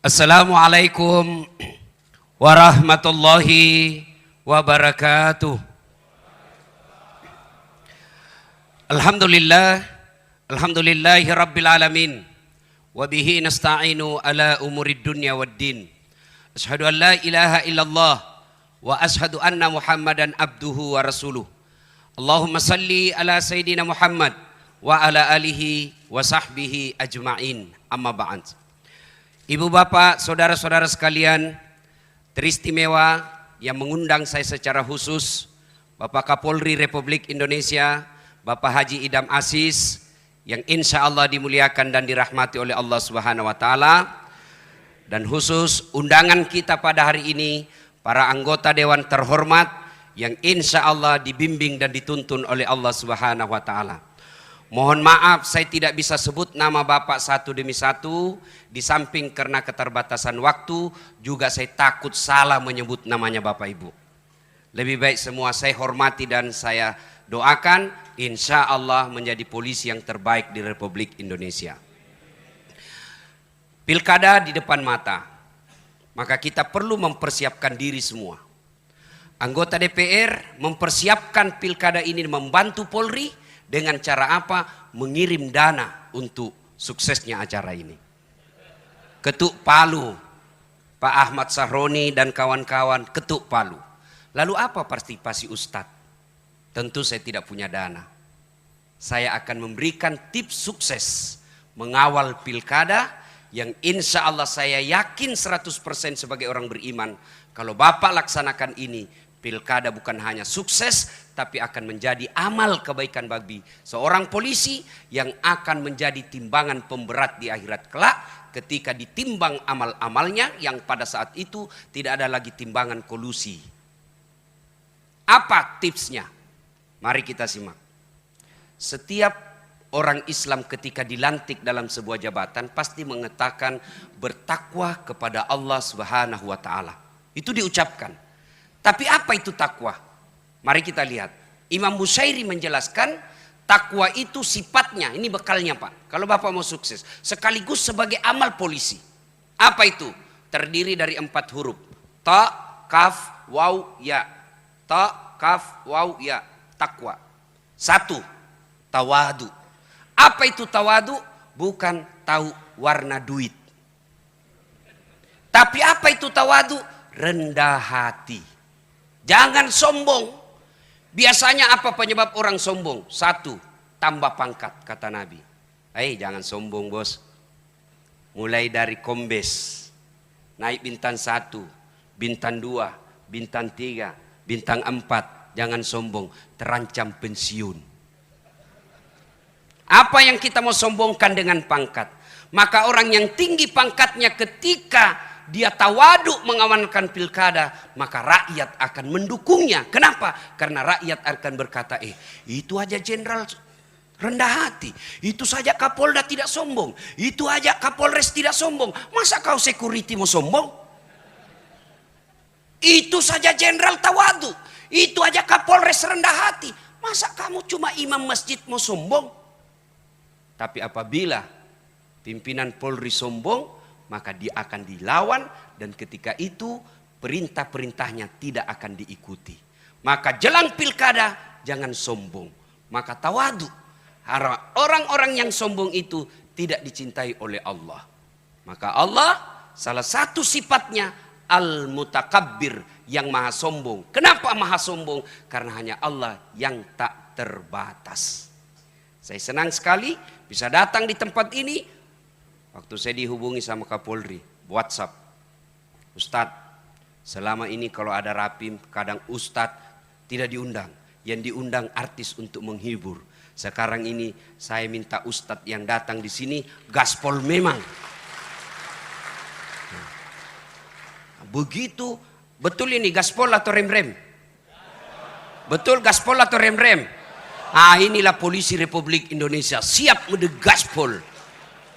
Assalamualaikum warahmatullahi wabarakatuh. Alhamdulillahi rabbil alamin. Wabihi nasta'inu ala umurid dunya waddin. Ashhadu an la ilaha illallah wa ashhadu anna Muhammadan abduhu wa rasuluh. Allahumma salli ala Sayyidina Muhammad wa ala alihi wa sahbihi ajma'in. Amma ba'd. Ibu bapak, saudara-saudara sekalian, teristimewa yang mengundang saya secara khusus, Bapak Kapolri Republik Indonesia, Bapak Haji Idham Aziz, yang insya Allah dimuliakan dan dirahmati oleh Allah Subhanahu wa Ta'ala, dan khusus undangan kita pada hari ini, para anggota Dewan terhormat yang insya Allah dibimbing dan dituntun oleh Allah Subhanahu wa Ta'ala. Mohon maaf saya tidak bisa sebut nama Bapak satu demi satu, di samping karena keterbatasan waktu, juga saya takut salah menyebut namanya Bapak Ibu. Lebih baik semua saya hormati dan saya doakan insya Allah menjadi polisi yang terbaik di Republik Indonesia. Pilkada di depan mata, maka kita perlu mempersiapkan diri semua. Anggota DPR mempersiapkan pilkada ini, membantu Polri dengan cara apa? Mengirim dana untuk suksesnya acara ini. Ketuk palu, Pak Ahmad Sahroni dan kawan-kawan ketuk palu. Lalu apa partisipasi Ustadz? Tentu saya tidak punya dana. Saya akan memberikan tips sukses mengawal pilkada yang insya Allah saya yakin 100% sebagai orang beriman. Kalau Bapak laksanakan ini, pilkada bukan hanya sukses, tapi akan menjadi amal kebaikan bagi seorang polisi yang akan menjadi timbangan pemberat di akhirat kelak ketika ditimbang amal-amalnya yang pada saat itu tidak ada lagi timbangan kolusi. Apa tipsnya? Mari kita simak. Setiap orang Islam ketika dilantik dalam sebuah jabatan pasti mengatakan bertakwa kepada Allah Subhanahu wa Ta'ala. Itu diucapkan. Tapi apa itu takwa? Mari kita lihat. Imam Bushairi menjelaskan takwa itu sifatnya, ini bekalnya Pak. Kalau Bapak mau sukses, sekaligus sebagai amal polisi. Apa itu? Terdiri dari 4 huruf. Ta, kaf, waw, ya. Ta, kaf, waw, ya. Takwa. 1. Tawadu. Apa itu tawadu? Bukan tahu warna duit. Tapi apa itu tawadu? Rendah hati. Jangan sombong. Biasanya apa penyebab orang sombong? 1, tambah pangkat, kata Nabi. Jangan sombong bos. Mulai dari kombes, naik bintang 1, bintang 2, bintang 3, bintang 4. Jangan sombong, terancam pensiun. Apa yang kita mau sombongkan dengan pangkat? Maka orang yang tinggi pangkatnya ketika dia tawaduk mengamankan pilkada, maka rakyat akan mendukungnya. Kenapa? Karena rakyat akan berkata, itu aja jenderal rendah hati, itu saja Kapolda tidak sombong, itu aja Kapolres tidak sombong, masa kau security mau sombong? Itu saja jenderal tawaduk, itu aja Kapolres rendah hati, masa kamu cuma imam masjid mau sombong? Tapi apabila pimpinan Polri sombong, maka dia akan dilawan dan ketika itu perintah-perintahnya tidak akan diikuti. Maka jelang pilkada jangan sombong. Maka tawadu. Orang-orang yang sombong itu tidak dicintai oleh Allah. Maka Allah salah satu sifatnya al-mutakabbir, yang maha sombong. Kenapa maha sombong? Karena hanya Allah yang tak terbatas. Saya senang sekali bisa datang di tempat ini. Waktu saya dihubungi sama Kapolri, WhatsApp, Ustadz, selama ini kalau ada rapim, kadang Ustadz tidak diundang. Yang diundang artis untuk menghibur. Sekarang ini saya minta Ustadz yang datang di sini, gaspol memang. Begitu, betul ini gaspol atau rem-rem? Betul gaspol atau rem-rem? Inilah polisi Republik Indonesia, siap mode gaspol.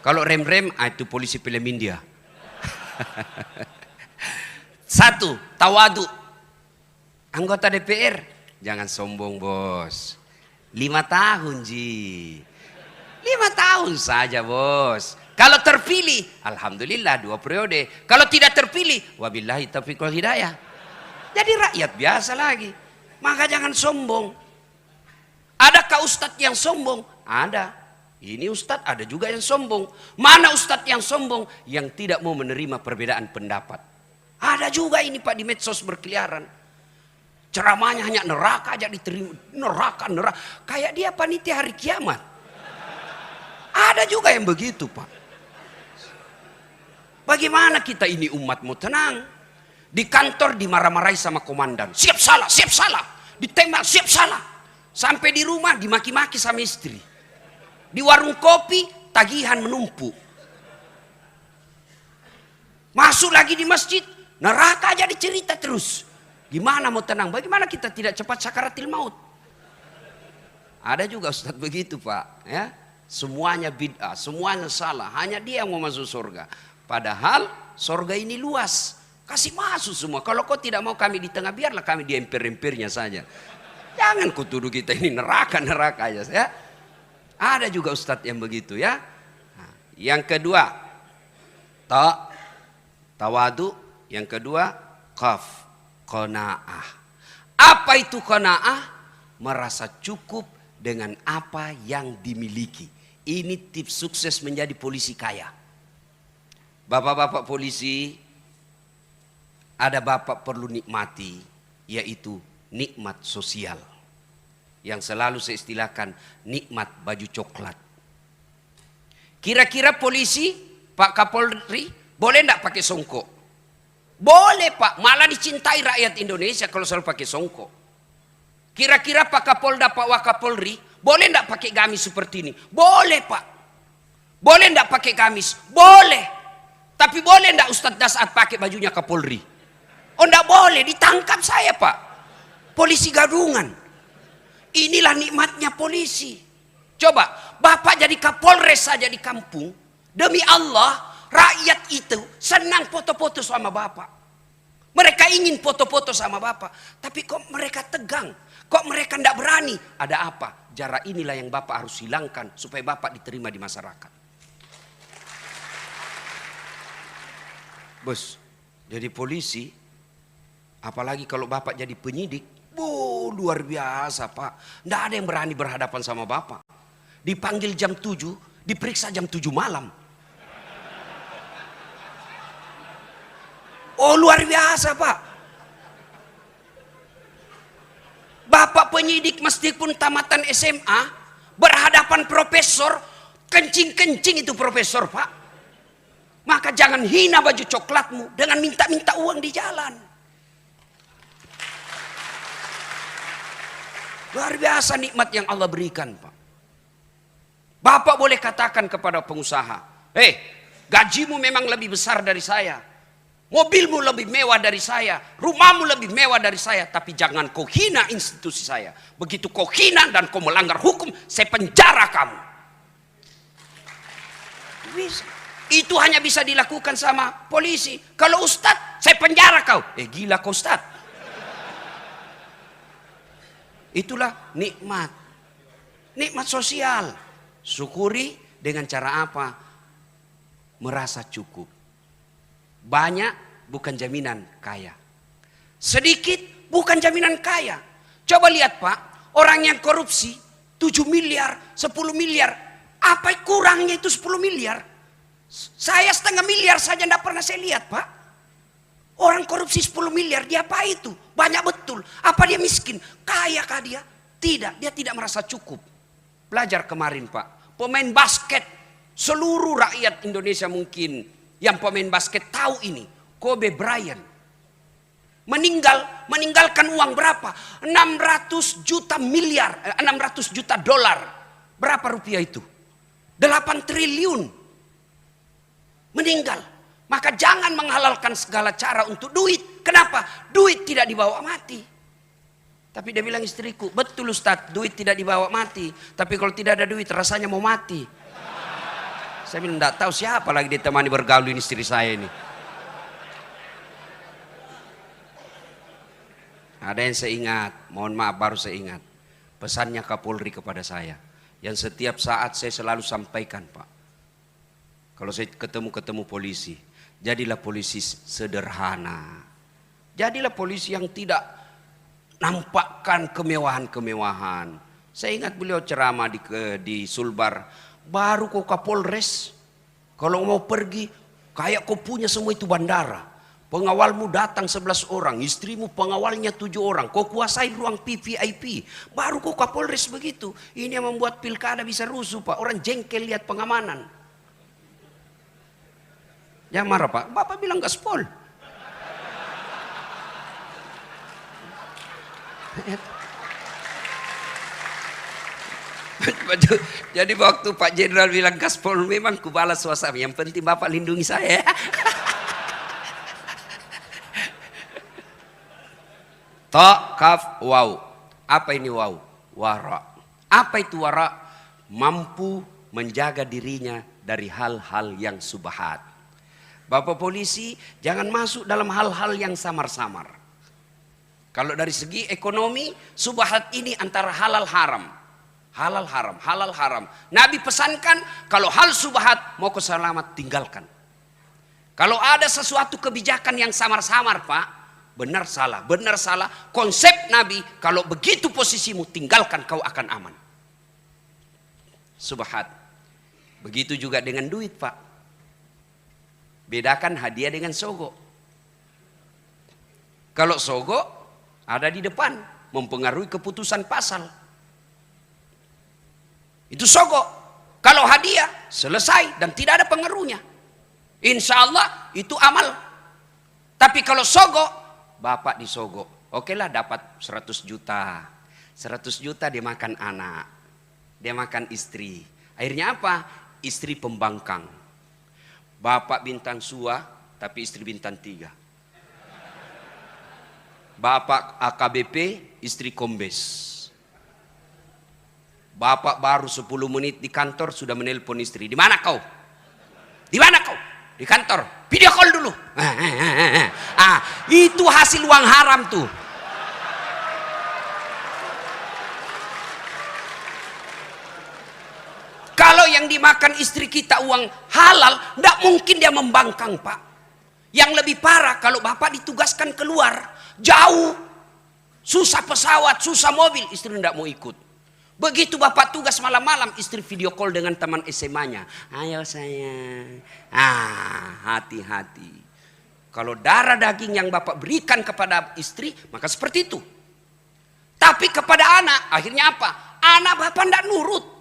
Kalau rem-rem, itu polisi film India. 1, tawadu. Anggota DPR, jangan sombong bos. 5 tahun Ji. 5 tahun saja bos. Kalau terpilih, alhamdulillah 2 periode. Kalau tidak terpilih, wabillahi taufiq wal hidayah. Jadi rakyat biasa lagi. Maka jangan sombong. Adakah ustadz yang sombong? Ada. Ini ustadz, ada juga yang sombong. Mana ustadz yang sombong? Yang tidak mau menerima perbedaan pendapat. Ada juga ini Pak di medsos berkeliaran. Ceramahnya hanya neraka aja diterima. Neraka. Kayak dia panitia hari kiamat. Ada juga yang begitu Pak. Bagaimana kita ini umat mau tenang? Di kantor dimarah-marahi sama komandan. Siap salah, siap salah. Ditembak, siap salah. Sampai di rumah dimaki-maki sama istri. Di warung kopi tagihan menumpuk. Masuk lagi di masjid, neraka aja dicerita terus. Gimana mau tenang? Bagaimana kita tidak cepat sakaratil maut? Ada juga ustadz begitu Pak, ya. Semuanya bid'ah, semuanya salah. Hanya dia yang mau masuk surga. Padahal surga ini luas. Kasih masuk semua. Kalau kau tidak mau kami di tengah, biarlah kami di empir-empirnya saja. Jangan kau tuduh kita ini neraka aja ya. Ada juga ustadz yang begitu ya. Nah, yang kedua tawadu, yang kedua qanaah. Apa itu qanaah? Merasa cukup dengan apa yang dimiliki. Ini tips sukses menjadi polisi kaya. Bapak-bapak polisi, ada bapak perlu nikmati, yaitu nikmat sosial. Yang selalu saya istilahkan nikmat baju coklat. Kira-kira polisi, Pak Kapolri, boleh enggak pakai songkok? Boleh Pak, malah dicintai rakyat Indonesia kalau selalu pakai songkok. Kira-kira Pak Kapolda, Pak Wakapolri, boleh enggak pakai gamis seperti ini? Boleh Pak. Boleh enggak pakai gamis? Boleh. Tapi boleh enggak Ustadz Dasat pakai bajunya Kapolri? Oh enggak boleh, ditangkap saya Pak. Polisi gadungan. Inilah nikmatnya polisi. Coba, Bapak jadi Kapolres saja di kampung. Demi Allah, rakyat itu senang foto-foto sama Bapak. Mereka ingin foto-foto sama Bapak. Tapi kok mereka tegang? Kok mereka tidak berani? Ada apa? Jarak inilah yang Bapak harus hilangkan supaya Bapak diterima di masyarakat. Bos, jadi polisi, apalagi kalau Bapak jadi penyidik, luar biasa Pak. Tidak ada yang berani berhadapan sama Bapak. Dipanggil jam 7, diperiksa jam 7 malam. Oh luar biasa Pak. Bapak penyidik meskipun tamatan SMA, berhadapan profesor, kencing-kencing itu profesor Pak. Maka jangan hina baju coklatmu dengan minta-minta uang di jalan. Luar biasa nikmat yang Allah berikan Pak. Bapak boleh katakan kepada pengusaha, gajimu memang lebih besar dari saya. Mobilmu lebih mewah dari saya. Rumahmu lebih mewah dari saya. Tapi jangan kau hina institusi saya. Begitu kau hina dan kau melanggar hukum, saya penjara kamu. Bisa. Itu hanya bisa dilakukan sama polisi. Kalau ustadz, saya penjara kau. Gila kau ustadz. Itulah nikmat. Nikmat sosial. Syukuri dengan cara apa? Merasa cukup. Banyak bukan jaminan kaya. Sedikit bukan jaminan kaya. Coba lihat Pak, orang yang korupsi 7 miliar, 10 miliar. Apa kurangnya itu 10 miliar? Saya 1,5 miliar saja tidak pernah saya lihat Pak. Orang korupsi 10 miliar, dia apa itu? Banyak betul. Apa dia miskin? Kaya kah dia? Tidak, dia tidak merasa cukup. Belajar kemarin Pak, pemain basket, seluruh rakyat Indonesia mungkin yang pemain basket tahu ini. Kobe Bryant meninggalkan uang berapa? 600 juta dolar. Berapa rupiah itu? 8 triliun. Meninggal. Maka jangan menghalalkan segala cara untuk duit. Kenapa? Duit tidak dibawa mati. Tapi dia bilang istriku, betul Ustadz, duit tidak dibawa mati. Tapi kalau tidak ada duit rasanya mau mati. Saya bilang tidak tahu siapa lagi ditemani bergaul ini istri saya ini. Ada yang saya ingat, mohon maaf baru saya ingat. Pesannya Kapolri kepada saya. Yang setiap saat saya selalu sampaikan Pak. Kalau saya ketemu polisi, jadilah polisi sederhana. Jadilah polisi yang tidak nampakkan kemewahan-kemewahan. Saya ingat beliau ceramah di Sulbar, baru kau Kapolres, kalau mau pergi kayak kau punya semua itu bandara. Pengawalmu datang 11 orang, istrimu pengawalnya 7 orang. Kau kuasai ruang VIP. Baru kau Kapolres begitu. Ini yang membuat pilkada bisa rusuh, Pak. Orang jengkel lihat pengamanan. Jangan marah, Pak. Bapak bilang gaspol. Jadi waktu Pak Jenderal bilang gaspol, memang kubalas suasana. Yang penting Bapak lindungi saya. Ta, kaf, waw. Apa ini waw? Wara. Apa itu wara? Mampu menjaga dirinya dari hal-hal yang subhat. Bapak polisi jangan masuk dalam hal-hal yang samar-samar. Kalau dari segi ekonomi, subhat ini antara halal haram. Halal haram, halal haram. Nabi pesankan kalau hal subhat mau selamat tinggalkan. Kalau ada sesuatu kebijakan yang samar-samar, Pak, benar salah, benar salah. Konsep Nabi, kalau begitu posisimu tinggalkan, kau akan aman. Subhat. Begitu juga dengan duit, Pak. Bedakan hadiah dengan sogo. Kalau sogo ada di depan, mempengaruhi keputusan pasal. Itu sogo. Kalau hadiah selesai dan tidak ada pengaruhnya, insya Allah itu amal. Tapi kalau sogo, bapak disogo, oke lah dapat 100 juta. 100 juta dia makan anak, dia makan istri. Akhirnya apa? Istri pembangkang. Bapak bintang 2, tapi istri bintang 3. Bapak AKBP, istri kombes. Bapak baru 10 menit di kantor sudah menelpon istri. Di mana kau? Di mana kau? Di kantor. Video call dulu. Itu hasil uang haram tuh. Kalau yang dimakan istri kita uang halal, tidak mungkin dia membangkang, Pak. Yang lebih parah kalau bapak ditugaskan keluar jauh, susah pesawat, susah mobil, istri tidak mau ikut. Begitu bapak tugas malam-malam, istri video call dengan teman SMA-nya. Ayo sayang. Hati-hati. Kalau darah daging yang bapak berikan kepada istri, maka seperti itu. Tapi kepada anak, akhirnya apa? Anak bapak tidak nurut.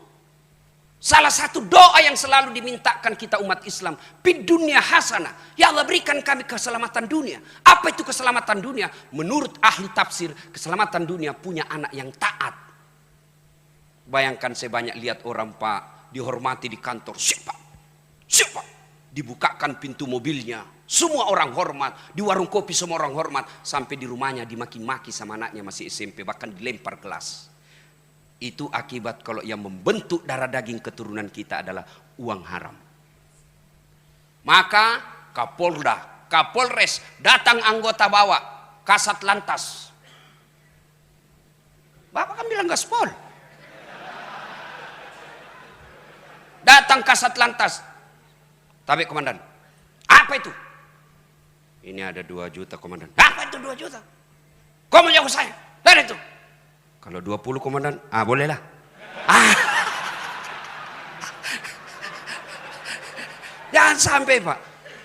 Salah satu doa yang selalu dimintakan kita umat Islam, fid dunya hasanah. Ya Allah, berikan kami keselamatan dunia. Apa itu keselamatan dunia? Menurut ahli tafsir, keselamatan dunia punya anak yang taat. Bayangkan saya banyak lihat orang, Pak, dihormati di kantor. Siapa? Dibukakan pintu mobilnya, semua orang hormat. Di warung kopi semua orang hormat. Sampai di rumahnya dimaki-maki sama anaknya masih SMP, bahkan dilempar gelas. Itu akibat kalau yang membentuk darah daging keturunan kita adalah uang haram. Maka Kapolda, Kapolres, datang anggota bawa, Kasat Lantas. Bapak kan bilang gaspol. Datang Kasat Lantas. Tapi komandan, apa itu? Ini ada 2 juta komandan. Apa itu 2 juta? Kau menjauh saya, dari itu. Kalau 20 komandan, bolehlah. Jangan sampai, Pak.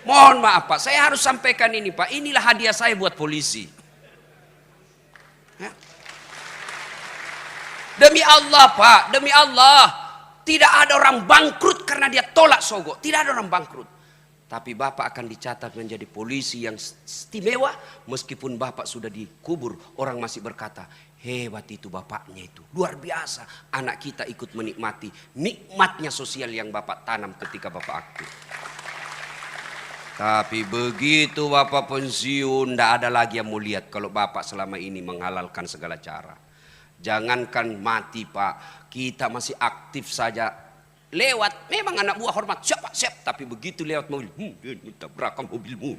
Mohon maaf, Pak, saya harus sampaikan ini, Pak. Inilah hadiah saya buat polisi. Ya. Demi Allah, Pak, demi Allah. Tidak ada orang bangkrut karena dia tolak sogo. Tidak ada orang bangkrut. Tapi Bapak akan dicatat menjadi polisi yang istimewa. Meskipun Bapak sudah dikubur, orang masih berkata, hebat itu bapaknya itu. Luar biasa. Anak kita ikut menikmati nikmatnya sosial yang Bapak tanam ketika Bapak aktif. Tapi begitu Bapak pensiun, tidak ada lagi yang mau lihat kalau Bapak selama ini menghalalkan segala cara. Jangankan mati, Pak, kita masih aktif saja. Lewat, memang anak buah hormat, siapa, siap. Tapi begitu lewat mobil, tabrakan mobilmu.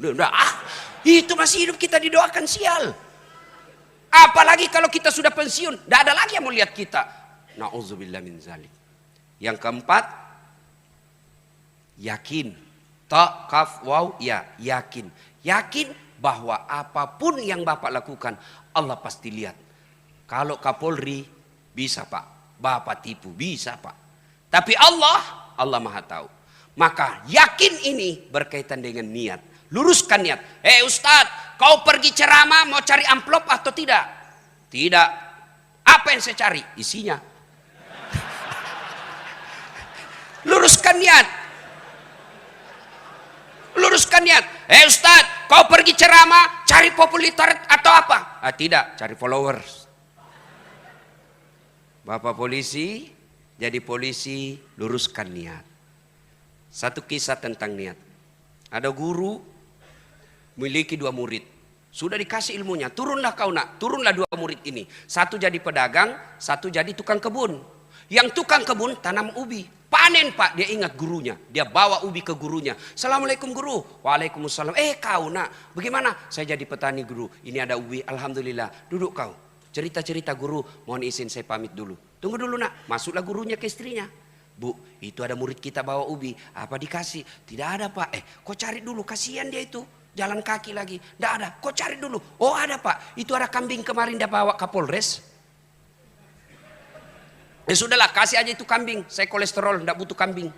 Itu masih hidup, kita didoakan sial. Apalagi kalau kita sudah pensiun, tidak ada lagi yang mau lihat kita. Na'udzubillah min zalik. Yang keempat, Yakin. Ta, kaf, waw, ya. Yakin. Yakin bahwa apapun yang Bapak lakukan, Allah pasti lihat. Kalau Kapolri, bisa Pak. Bapak tipu, bisa Pak. Tapi Allah Maha tahu. Maka yakin ini berkaitan dengan niat. Luruskan niat. Ustadz, kau pergi ceramah mau cari amplop atau tidak? Tidak. Apa yang saya cari? Isinya. Luruskan niat. Luruskan niat. Ustadz, kau pergi ceramah cari popularitas atau apa? Tidak, cari followers. Bapak polisi, jadi polisi, luruskan niat. Satu kisah tentang niat. Ada guru memiliki 2 murid. Sudah dikasih ilmunya, turunlah kau nak, turunlah 2 murid ini. Satu jadi pedagang, satu jadi tukang kebun. Yang tukang kebun tanam ubi. Panen Pak, dia ingat gurunya. Dia bawa ubi ke gurunya. Assalamualaikum guru. Waalaikumsalam. Kau nak, bagaimana? Saya jadi petani guru. Ini ada ubi, alhamdulillah. Duduk kau. Cerita-cerita guru, mohon izin saya pamit dulu. Tunggu dulu nak, masuklah gurunya ke istrinya. Bu, itu ada murid kita bawa ubi. Apa dikasih? Tidak ada Pak. Kau cari dulu, kasihan dia itu. Jalan kaki lagi. Tidak ada, kau cari dulu. Oh ada Pak, itu ada kambing kemarin dia bawa Kapolres. Sudahlah, kasih aja itu kambing. Saya kolesterol, tidak butuh kambing.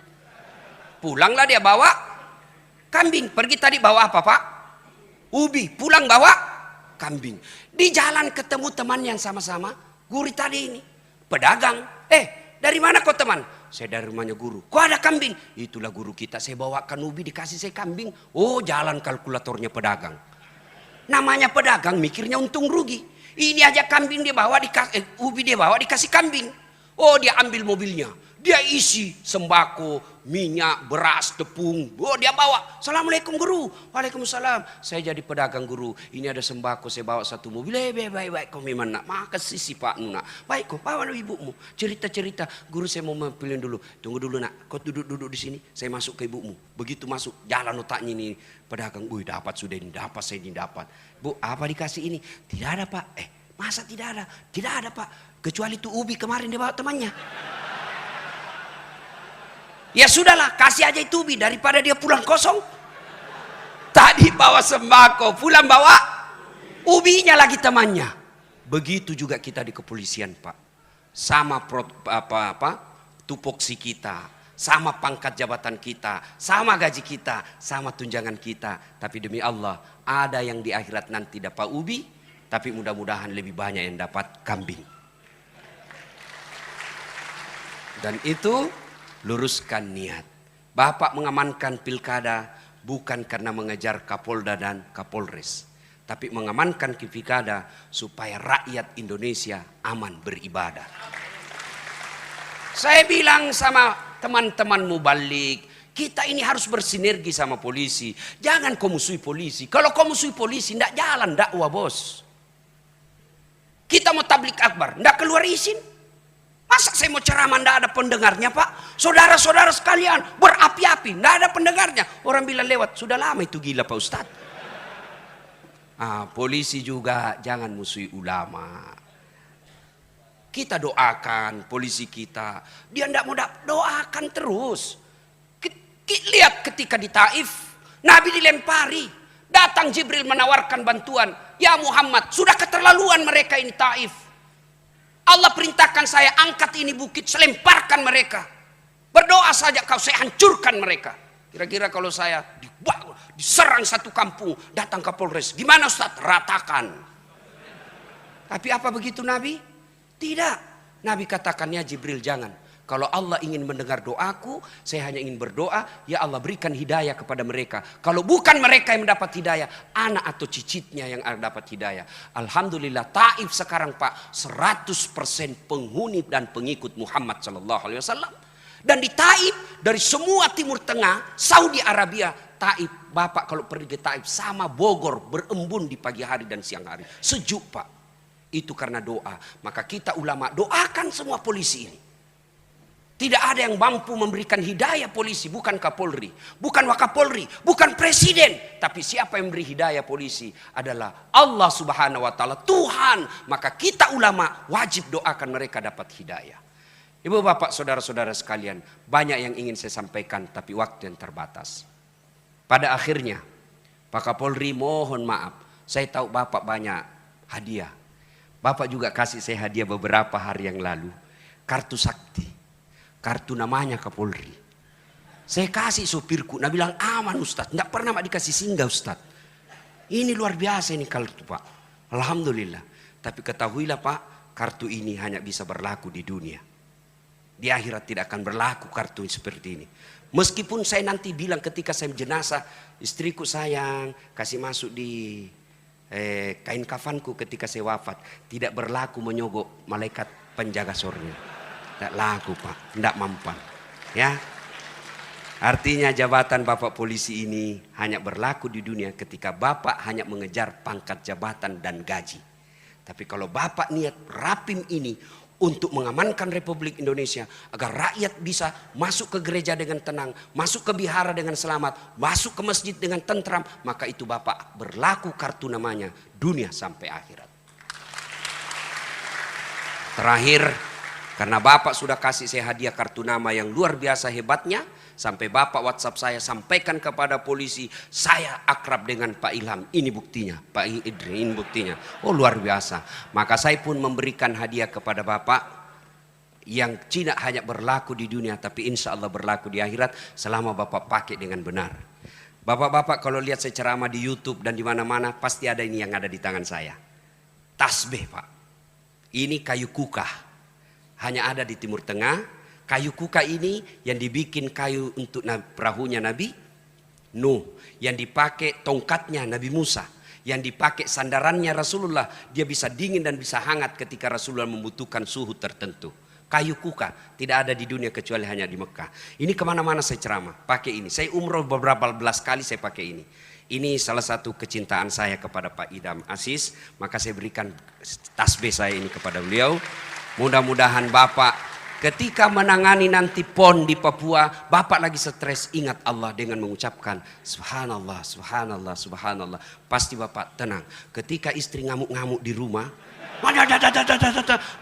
Pulanglah dia bawa kambing. Pergi tadi bawa apa Pak? Ubi. Pulang bawa kambing. Di jalan ketemu teman yang sama-sama guru tadi ini, pedagang. Dari mana kau teman? Saya dari rumahnya guru. Kok ada kambing? Itulah guru kita. Saya bawakan ubi, dikasih saya kambing. Oh, jalan kalkulatornya pedagang. Namanya pedagang mikirnya untung rugi. Ini aja kambing dia bawa, ubi dia bawa, dikasih kambing. Oh, dia ambil mobilnya. Dia isi sembako, minyak, beras, tepung. Oh, dia bawa. Assalamualaikum guru. Waalaikumsalam. Saya jadi pedagang guru. Ini ada sembako, saya bawa 1 mobil. Baik. Kau memang nak. Makasih si Pak Nuna. Baik, kau bawa ibumu. Cerita-cerita. Guru saya mau pilih dulu. Tunggu dulu nak. Kau duduk di sini. Saya masuk ke ibumu. Begitu masuk, jalan otaknya ini. Pedagang, dapat sudah ini. Dapat saya ini dapat. Bu, apa dikasih ini? Tidak ada Pak. Masa tidak ada? Tidak ada Pak. Kecuali itu ubi kemarin dia bawa temannya. Ya sudahlah, kasih aja itu ubi daripada dia pulang kosong. Tadi bawa sembako, pulang bawa ubinya lagi temannya. Begitu juga kita di kepolisian Pak. Sama tupoksi kita, sama pangkat jabatan kita, sama gaji kita, sama tunjangan kita. Tapi demi Allah, ada yang di akhirat nanti dapat ubi, tapi mudah-mudahan lebih banyak yang dapat kambing. Dan itu luruskan niat. Bapak mengamankan pilkada bukan karena mengejar Kapolda dan Kapolres, tapi mengamankan pilkada supaya rakyat Indonesia aman beribadah. Saya bilang sama teman-teman mubalik, kita ini harus bersinergi sama polisi. Jangan kau musuhi polisi. Kalau kau musuhi polisi, tidak jalan dakwah bos. Kita mau tablik akbar, tidak keluar izin. Masa saya mau ceramah tidak ada pendengarnya Pak? Saudara-saudara sekalian berapi-api, tidak ada pendengarnya. Orang bilang lewat, sudah lama itu gila Pak Ustadz. Polisi juga jangan musuhi ulama. Kita doakan polisi kita. Dia tidak mau doakan terus. Lihat ketika di Taif, Nabi dilempari. Datang Jibril menawarkan bantuan. Ya Muhammad, sudah keterlaluan mereka ini Taif. Allah perintahkan saya angkat ini bukit, saya lemparkan mereka. Berdoa saja kau, saya hancurkan mereka. Kira-kira kalau saya diserang satu kampung, datang Kapolres, gimana Ustaz? Ratakan. Tapi apa begitu Nabi? Tidak. Nabi katakan, ya Jibril jangan. Kalau Allah ingin mendengar doaku, saya hanya ingin berdoa, ya Allah berikan hidayah kepada mereka. Kalau bukan mereka yang mendapat hidayah, anak atau cicitnya yang dapat hidayah. Alhamdulillah Taif sekarang Pak 100% penghuni dan pengikut Muhammad SAW. Dan di Taif, dari semua Timur Tengah, Saudi Arabia, Taif, Bapak kalau pergi ke Taif sama Bogor, berembun di pagi hari dan siang hari. Sejuk Pak. Itu karena doa. Maka kita ulama doakan semua polisi ini. Tidak ada yang mampu memberikan hidayah polisi, bukan Kapolri, bukan Wakapolri, bukan Presiden. Tapi siapa yang memberi hidayah polisi adalah Allah Subhanahu wa Ta'ala, Tuhan. Maka kita ulama wajib doakan mereka dapat hidayah. Ibu bapak saudara-saudara sekalian, banyak yang ingin saya sampaikan tapi waktu yang terbatas. Pada akhirnya Pak Kapolri mohon maaf, saya tahu bapak banyak hadiah. Bapak juga kasih saya hadiah beberapa hari yang lalu, kartu sakti, kartu namanya Kapolri. Saya kasih supirku, nah bilang aman Ustadz, tidak pernah Mak dikasih singgah Ustadz. Ini luar biasa ini kartu Pak, Alhamdulillah. Tapi ketahuilah Pak, kartu ini hanya bisa berlaku di dunia. Di akhirat tidak akan berlaku kartu seperti ini. Meskipun saya nanti bilang ketika saya jenazah, istriku sayang, kasih masuk di kain kafanku ketika saya wafat. Tidak berlaku menyogok malaikat penjaga surga. Tidak laku Pak, tidak mampan. Ya, artinya jabatan Bapak polisi ini hanya berlaku di dunia ketika Bapak hanya mengejar pangkat jabatan dan gaji. Tapi kalau Bapak niat rapim ini untuk mengamankan Republik Indonesia agar rakyat bisa masuk ke gereja dengan tenang, masuk ke vihara dengan selamat, masuk ke masjid dengan tentram, maka itu Bapak berlaku kartu namanya dunia sampai akhirat. Terakhir, karena Bapak sudah kasih saya hadiah kartu nama yang luar biasa hebatnya, sampai Bapak WhatsApp saya sampaikan kepada polisi, saya akrab dengan Pak Ilham. Ini buktinya, Pak Idri, ini buktinya. Oh luar biasa. Maka saya pun memberikan hadiah kepada Bapak yang tidak hanya berlaku di dunia, tapi insya Allah berlaku di akhirat selama Bapak pakai dengan benar. Bapak-bapak kalau lihat saya ceramah di YouTube dan di mana-mana, pasti ada ini yang ada di tangan saya. Tasbih Pak. Ini kayu kukah. Hanya ada di Timur Tengah. Kayu kuka ini yang dibikin kayu untuk perahunya Nabi Nuh, yang dipakai tongkatnya Nabi Musa, yang dipakai sandarannya Rasulullah. Dia bisa dingin dan bisa hangat ketika Rasulullah membutuhkan suhu tertentu. Kayu kuka tidak ada di dunia kecuali hanya di Mekah. Ini kemana-mana saya ceramah pakai ini. Saya umroh beberapa belas kali saya pakai ini. Ini salah satu kecintaan saya kepada Pak Idam Aziz. Maka saya berikan tasbih saya ini kepada beliau. Mudah-mudahan Bapak ketika menangani nanti PON di Papua, Bapak lagi stres, ingat Allah dengan mengucapkan Subhanallah, Subhanallah, Subhanallah. Pasti Bapak tenang. Ketika istri ngamuk-ngamuk di rumah,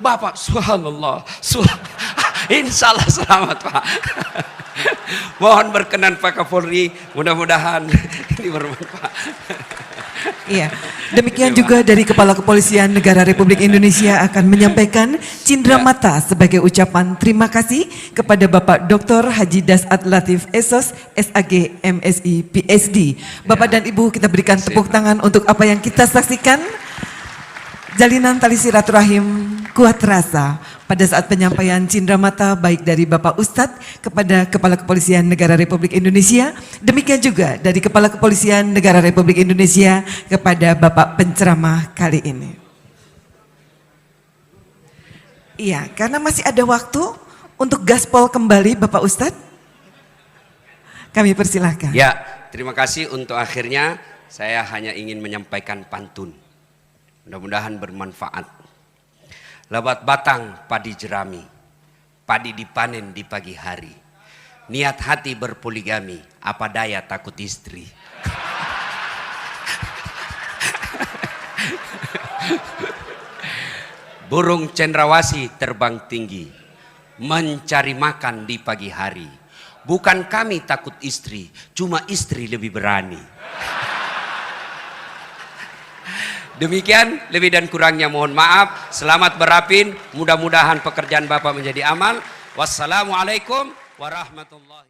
Bapak Subhanallah, Insya Allah selamat Pak. Mohon berkenan Pak Kapolri, mudah-mudahan ini bermanfaat. Iya, demikian juga dari Kepala Kepolisian Negara Republik Indonesia akan menyampaikan cindera mata sebagai ucapan terima kasih kepada Bapak Dr. Haji Dasat Latif Esos, SAG, MSI, PSD. Bapak dan Ibu, kita berikan tepuk tangan untuk apa yang kita saksikan. Jalinan tali silaturahim kuat terasa pada saat penyampaian cindera mata baik dari Bapak Ustadz kepada Kepala Kepolisian Negara Republik Indonesia, demikian juga dari Kepala Kepolisian Negara Republik Indonesia kepada Bapak penceramah kali ini. Iya, karena masih ada waktu untuk gaspol kembali Bapak Ustadz, kami persilahkan. Ya, terima kasih. Untuk akhirnya saya hanya ingin menyampaikan pantun. Mudah-mudahan bermanfaat. Lebat batang padi jerami, padi dipanen di pagi hari. Niat hati berpoligami, apa daya takut istri. Burung cendrawasih terbang tinggi, mencari makan di pagi hari. Bukan kami takut istri, cuma istri lebih berani. Demikian, lebih dan kurangnya mohon maaf. Selamat berapin, mudah-mudahan pekerjaan Bapak menjadi amal. Wassalamualaikum warahmatullahi wabarakatuh.